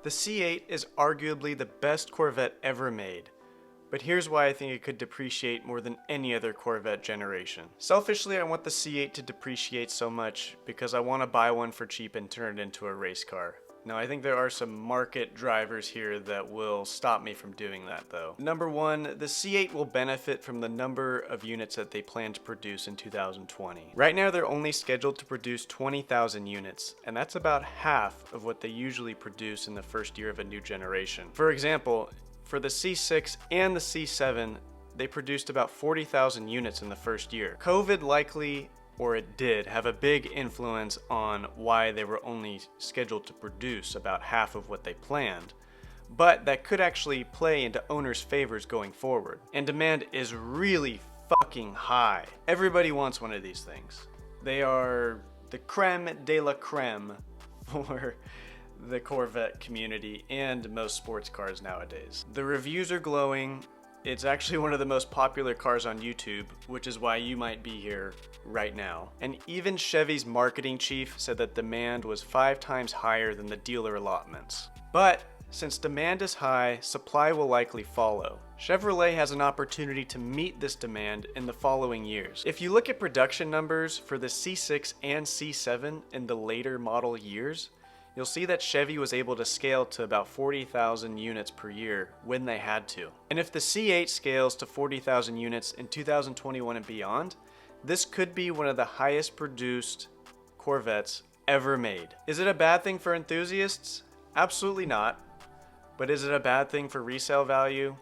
The C8 is arguably the best Corvette ever made, but here's why I think it could depreciate more than any other Corvette generation. Selfishly, I want the C8 to depreciate so much because I want to buy one for cheap and turn it into a race car. Now, I think there are some market drivers here that will stop me from doing that though. Number one, the C8 will benefit from the number of units that they plan to produce in 2020. Right now, they're only scheduled to produce 20,000 units, and that's about half of what they usually produce in the first year of a new generation. For example, for the C6 and the C7, they produced about 40,000 units in the first year. COVID likely, or it did, have a big influence on why they were only scheduled to produce about half of what they planned. But that could actually play into owners' favors going forward. And demand is really fucking high. Everybody wants one of these things. They are the creme de la creme for the Corvette community and most sports cars nowadays. The reviews are glowing. It's actually one of the most popular cars on YouTube, which is why you might be here right now. And even Chevy's marketing chief said that demand was 5 times higher than the dealer allotments. But since demand is high, supply will likely follow. Chevrolet has an opportunity to meet this demand in the following years. If you look at production numbers for the C6 and C7 in the later model years, you'll see that Chevy was able to scale to about 40,000 units per year when they had to. And if the C8 scales to 40,000 units in 2021 and beyond, this could be one of the highest produced Corvettes ever made. Is it a bad thing for enthusiasts? Absolutely not. But is it a bad thing for resale value?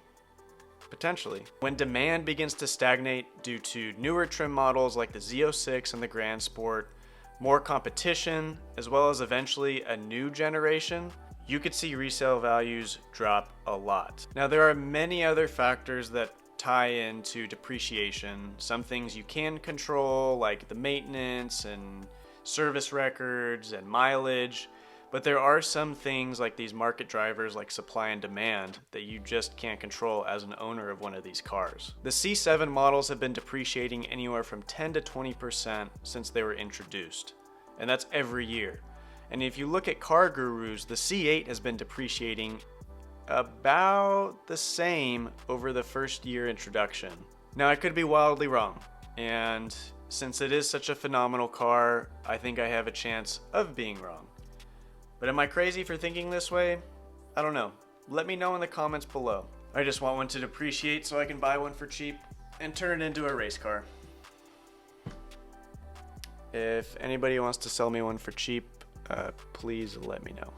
Potentially. When demand begins to stagnate due to newer trim models like the Z06 and the Grand Sport, more competition, as well as eventually a new generation, you could see resale values drop a lot. Now, there are many other factors that tie into depreciation. Some things you can control, like the maintenance and service records and mileage, but there are some things like these market drivers like supply and demand that you just can't control as an owner of one of these cars. The C7 models have been depreciating anywhere from 10 to 20% since they were introduced, and that's every year. And if you look at Car Gurus, the C8 has been depreciating about the same over the first year introduction. Now, I could be wildly wrong, and since it is such a phenomenal car, I think I have a chance of being wrong. But am I crazy for thinking this way? I don't know. Let me know in the comments below. I just want one to depreciate so I can buy one for cheap and turn it into a race car. If anybody wants to sell me one for cheap, please let me know.